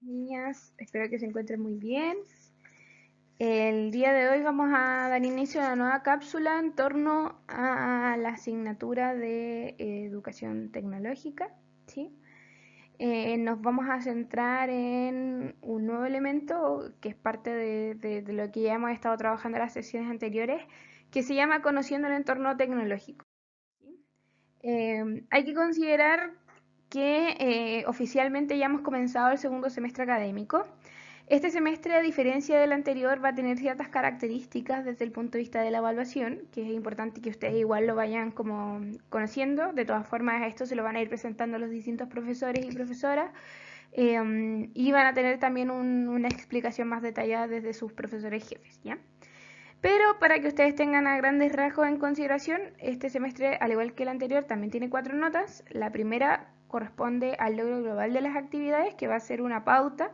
Niñas, espero que se encuentren muy bien. El día de hoy vamos a dar inicio a una nueva cápsula en torno a la asignatura de educación tecnológica, ¿sí? Nos vamos a centrar en un nuevo elemento que es parte de lo que ya hemos estado trabajando en las sesiones anteriores, que se llama Conociendo el entorno tecnológico. ¿Sí? Hay que considerar que oficialmente ya hemos comenzado el segundo semestre académico. Este semestre, a diferencia del anterior, va a tener ciertas características desde el punto de vista de la evaluación, que es importante que ustedes igual lo vayan como conociendo. De todas formas, esto se lo van a ir presentando los distintos profesores y profesoras y van a tener también una explicación más detallada desde sus profesores jefes, ¿ya? Pero para que ustedes tengan a grandes rasgos en consideración, este semestre, al igual que el anterior, también tiene 4 notas. La primera corresponde al logro global de las actividades, que va a ser una pauta,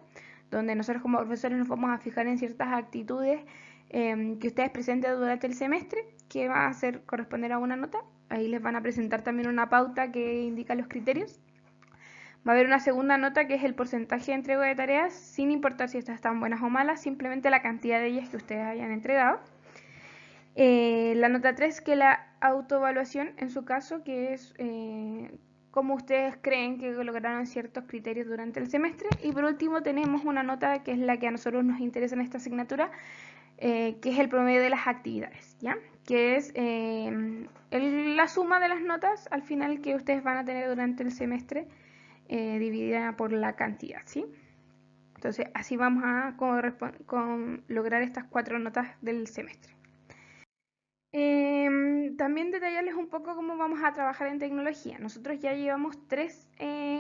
donde nosotros como profesores nos vamos a fijar en ciertas actitudes que ustedes presenten durante el semestre, que va a ser corresponder a una nota. Ahí les van a presentar también una pauta que indica los criterios. Va a haber una segunda nota que es el porcentaje de entrega de tareas, sin importar si estas están buenas o malas, simplemente la cantidad de ellas que ustedes hayan entregado. La nota 3, que la autoevaluación, en su caso, que es cómo ustedes creen que lograron ciertos criterios durante el semestre. Y por último tenemos una nota que es la que a nosotros nos interesa en esta asignatura, que es el promedio de las actividades, ¿ya? Que es la suma de las notas al final que ustedes van a tener durante el semestre dividida por la cantidad, ¿sí? Entonces así vamos a lograr estas 4 notas del semestre. También detallarles un poco cómo vamos a trabajar en tecnología. Nosotros ya llevamos 3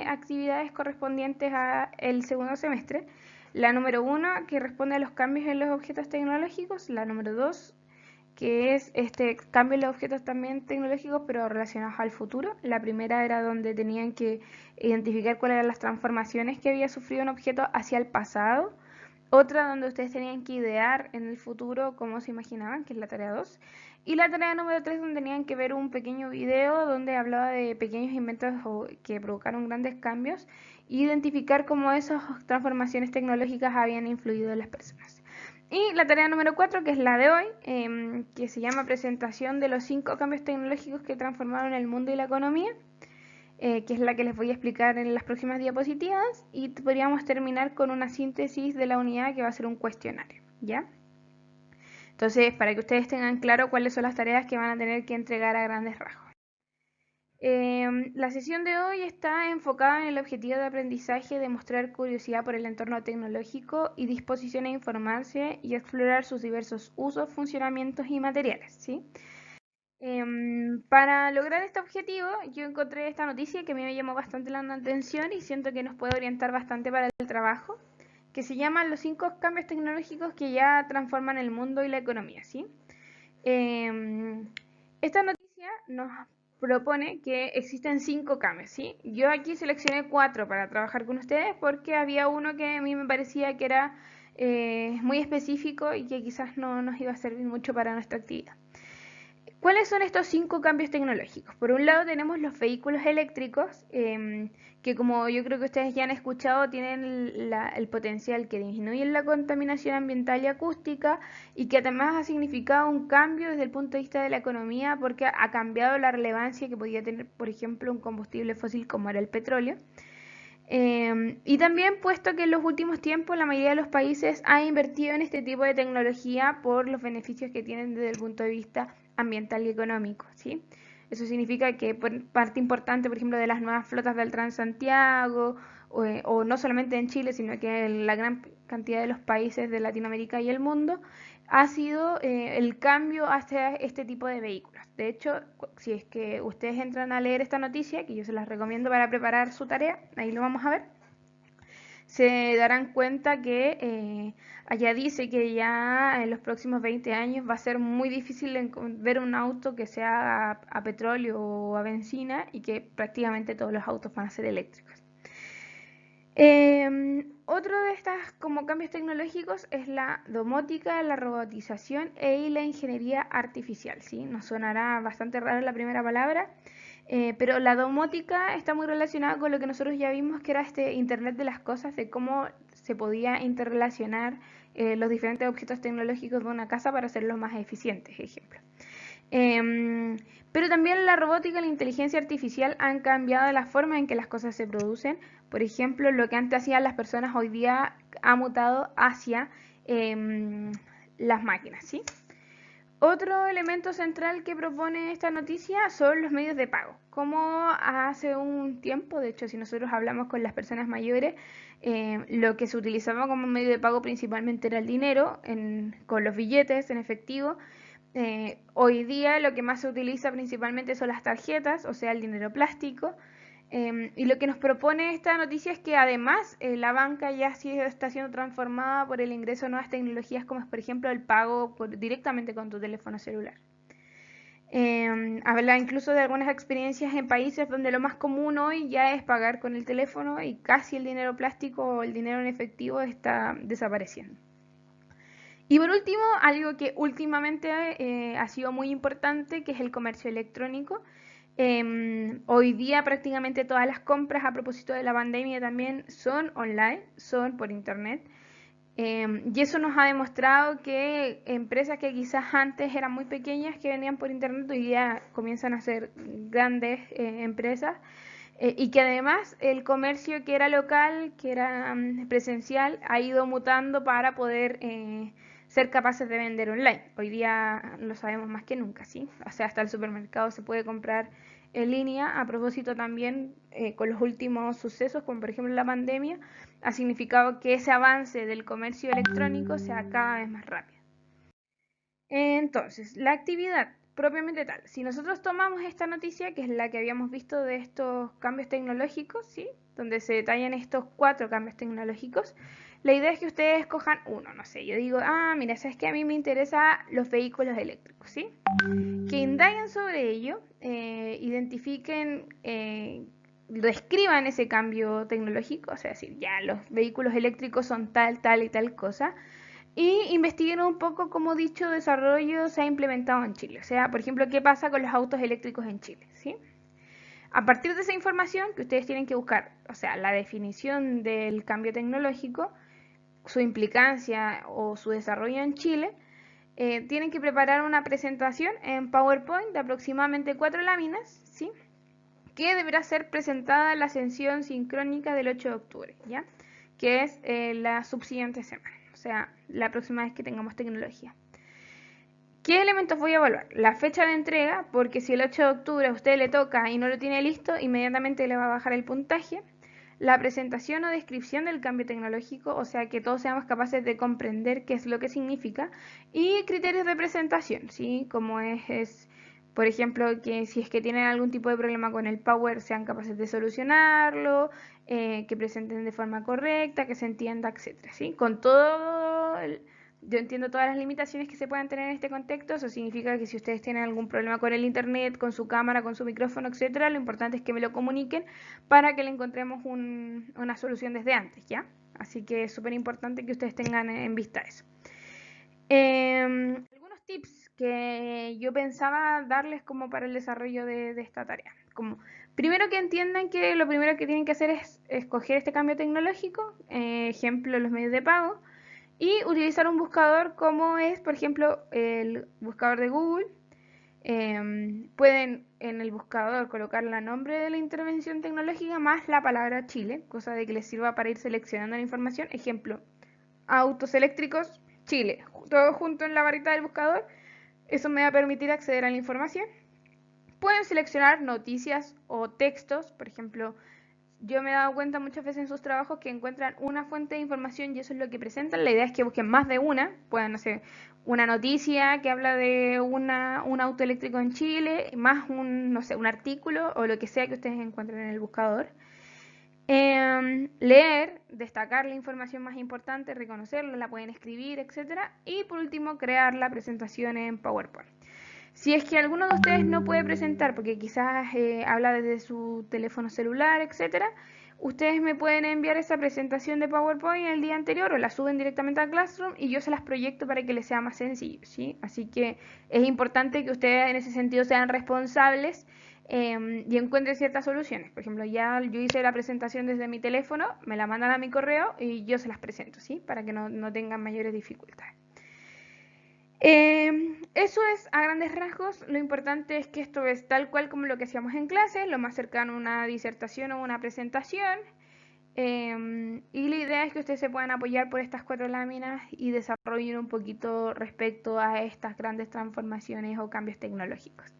actividades correspondientes al segundo semestre. La número 1, que responde a los cambios en los objetos tecnológicos. La número 2, que es este cambio en los objetos también tecnológicos, pero relacionados al futuro. La primera era donde tenían que identificar cuáles eran las transformaciones que había sufrido un objeto hacia el pasado. Otra donde ustedes tenían que idear en el futuro cómo se imaginaban, que es la tarea 2. Y la tarea número 3 donde tenían que ver un pequeño video donde hablaba de pequeños inventos que provocaron grandes cambios e identificar cómo esas transformaciones tecnológicas habían influido en las personas. Y la tarea número 4, que es la de hoy, que se llama presentación de los 5 cambios tecnológicos que transformaron el mundo y la economía, que es la que les voy a explicar en las próximas diapositivas, y podríamos terminar con una síntesis de la unidad que va a ser un cuestionario, ¿ya? Entonces, para que ustedes tengan claro cuáles son las tareas que van a tener que entregar a grandes rasgos. La sesión de hoy está enfocada en el objetivo de aprendizaje de mostrar curiosidad por el entorno tecnológico y disposición a informarse y explorar sus diversos usos, funcionamientos y materiales, ¿sí? Para lograr este objetivo, yo encontré esta noticia que a mí me llamó bastante la atención y siento que nos puede orientar bastante para el trabajo, que se llama Los 5 cambios tecnológicos que ya transforman el mundo y la economía, ¿sí? Esta noticia nos propone que existen 5 cambios, ¿sí? Yo aquí seleccioné 4 para trabajar con ustedes porque había uno que a mí me parecía que era muy específico y que quizás no nos iba a servir mucho para nuestra actividad. ¿Cuáles son estos 5 cambios tecnológicos? Por un lado tenemos los vehículos eléctricos, que como yo creo que ustedes ya han escuchado, tienen el potencial que disminuyen la contaminación ambiental y acústica y que además ha significado un cambio desde el punto de vista de la economía porque ha cambiado la relevancia que podía tener, por ejemplo, un combustible fósil como era el petróleo. Y también puesto que en los últimos tiempos la mayoría de los países ha invertido en este tipo de tecnología por los beneficios que tienen desde el punto de vista ambiental y económico, ¿sí? Eso significa que parte importante, por ejemplo, de las nuevas flotas del Transantiago, o no solamente en Chile, sino que en la gran cantidad de los países de Latinoamérica y el mundo, ha sido el cambio hacia este tipo de vehículos. De hecho, si es que ustedes entran a leer esta noticia, que yo se las recomiendo para preparar su tarea, ahí lo vamos a ver, se darán cuenta que allá dice que ya en los próximos 20 años va a ser muy difícil ver un auto que sea a petróleo o a benzina y que prácticamente todos los autos van a ser eléctricos. Otro de estos como cambios tecnológicos es la domótica, la robotización y la ingeniería artificial, ¿sí? Nos sonará bastante rara la primera palabra, pero la domótica está muy relacionada con lo que nosotros ya vimos que era este Internet de las cosas, de cómo se podía interrelacionar los diferentes objetos tecnológicos de una casa para hacerlos más eficientes, ejemplo. Pero también la robótica y la inteligencia artificial han cambiado la forma en que las cosas se producen. Por ejemplo, lo que antes hacían las personas hoy día ha mutado hacia las máquinas, ¿sí? Otro elemento central que propone esta noticia son los medios de pago. Como hace un tiempo, de hecho, si nosotros hablamos con las personas mayores, lo que se utilizaba como medio de pago principalmente era el dinero, con los billetes en efectivo. Hoy día lo que más se utiliza principalmente son las tarjetas, o sea, el dinero plástico. Y lo que nos propone esta noticia es que además la banca ya sí está siendo transformada por el ingreso de nuevas tecnologías como es por ejemplo el pago directamente con tu teléfono celular. Habla incluso de algunas experiencias en países donde lo más común hoy ya es pagar con el teléfono y casi el dinero plástico o el dinero en efectivo está desapareciendo. Y por último, algo que últimamente ha sido muy importante, que es el comercio electrónico. Hoy día prácticamente todas las compras a propósito de la pandemia también son online, son por internet. Y eso nos ha demostrado que empresas que quizás antes eran muy pequeñas que venían por internet hoy día comienzan a ser grandes empresas y que además el comercio que era local, que era presencial, ha ido mutando para poder ser capaces de vender online. Hoy día lo sabemos más que nunca, ¿sí? O sea, hasta el supermercado se puede comprar en línea. A propósito también, con los últimos sucesos, como por ejemplo la pandemia, ha significado que ese avance del comercio electrónico sea cada vez más rápido. Entonces, la actividad propiamente tal. Si nosotros tomamos esta noticia, que es la que habíamos visto de estos cambios tecnológicos, ¿sí? Donde se detallan estos 4 cambios tecnológicos, la idea es que ustedes escojan uno, no sé, yo digo, mira, sabes que a mí me interesan los vehículos eléctricos, ¿sí? Que indaguen sobre ello, identifiquen, describan ese cambio tecnológico, o sea, decir, ya los vehículos eléctricos son tal, tal y tal cosa, y investiguen un poco cómo dicho desarrollo se ha implementado en Chile. O sea, por ejemplo, qué pasa con los autos eléctricos en Chile, ¿sí? A partir de esa información que ustedes tienen que buscar, o sea, la definición del cambio tecnológico, su implicancia o su desarrollo en Chile, tienen que preparar una presentación en PowerPoint de aproximadamente 4 láminas, ¿sí? Que deberá ser presentada en la sesión sincrónica del 8 de octubre, ¿ya? Que es la subsiguiente semana, o sea, la próxima vez que tengamos tecnología. ¿Qué elementos voy a evaluar? La fecha de entrega, porque si el 8 de octubre a usted le toca y no lo tiene listo, inmediatamente le va a bajar el puntaje. La presentación o descripción del cambio tecnológico, o sea, que todos seamos capaces de comprender qué es lo que significa. Y criterios de presentación, ¿sí? Como es por ejemplo, que si es que tienen algún tipo de problema con el Power, sean capaces de solucionarlo, que presenten de forma correcta, que se entienda, etcétera, ¿sí? Con todo yo entiendo todas las limitaciones que se puedan tener en este contexto. Eso significa que si ustedes tienen algún problema con el internet, con su cámara, con su micrófono, etcétera, lo importante es que me lo comuniquen para que le encontremos una solución desde antes, ¿ya? Así que es súper importante que ustedes tengan en vista eso. Algunos tips que yo pensaba darles como para el desarrollo de esta tarea. Como, primero que entiendan que lo primero que tienen que hacer es escoger este cambio tecnológico, ejemplo, los medios de pago, y utilizar un buscador como es, por ejemplo, el buscador de Google. Pueden en el buscador colocar el nombre de la intervención tecnológica más la palabra Chile, cosa de que les sirva para ir seleccionando la información. Ejemplo, autos eléctricos, Chile, todo junto en la barrita del buscador. Eso me va a permitir acceder a la información. Pueden seleccionar noticias o textos, por ejemplo, yo me he dado cuenta muchas veces en sus trabajos que encuentran una fuente de información y eso es lo que presentan. La idea es que busquen más de una. Puedan hacer una noticia que habla de un auto eléctrico en Chile, más no sé, un artículo o lo que sea que ustedes encuentren en el buscador. Leer, destacar la información más importante, reconocerla, la pueden escribir, etcétera. Y por último, crear la presentación en PowerPoint. Si es que alguno de ustedes no puede presentar porque quizás habla desde su teléfono celular, etcétera, ustedes me pueden enviar esa presentación de PowerPoint el día anterior o la suben directamente a Classroom y yo se las proyecto para que les sea más sencillo, ¿sí? Así que es importante que ustedes en ese sentido sean responsables y encuentre ciertas soluciones. Por ejemplo, ya yo hice la presentación desde mi teléfono, me la mandan a mi correo y yo se las presento, ¿sí? Para que no tengan mayores dificultades. Eso es a grandes rasgos. Lo importante es que esto es tal cual como lo que hacíamos en clase, lo más cercano a una disertación o una presentación. Y la idea es que ustedes se puedan apoyar por estas 4 láminas y desarrollen un poquito respecto a estas grandes transformaciones o cambios tecnológicos.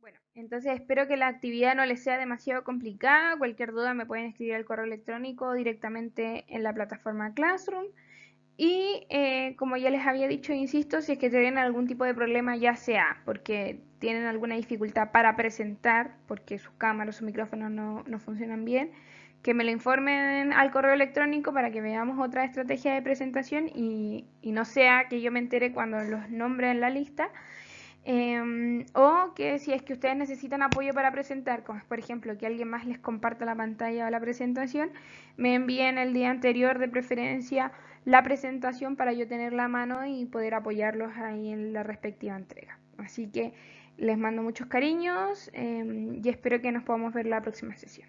Bueno, entonces espero que la actividad no les sea demasiado complicada. Cualquier duda me pueden escribir al correo electrónico directamente en la plataforma Classroom. Y como ya les había dicho, insisto, si es que tienen algún tipo de problema, ya sea porque tienen alguna dificultad para presentar, porque sus cámaras o sus micrófonos no funcionan bien, que me lo informen al correo electrónico para que veamos otra estrategia de presentación y no sea que yo me entere cuando los nombre en la lista. O que si es que ustedes necesitan apoyo para presentar, como es por ejemplo que alguien más les comparta la pantalla o la presentación, me envíen el día anterior de preferencia la presentación para yo tenerla a mano y poder apoyarlos ahí en la respectiva entrega. Así que les mando muchos cariños y espero que nos podamos ver la próxima sesión.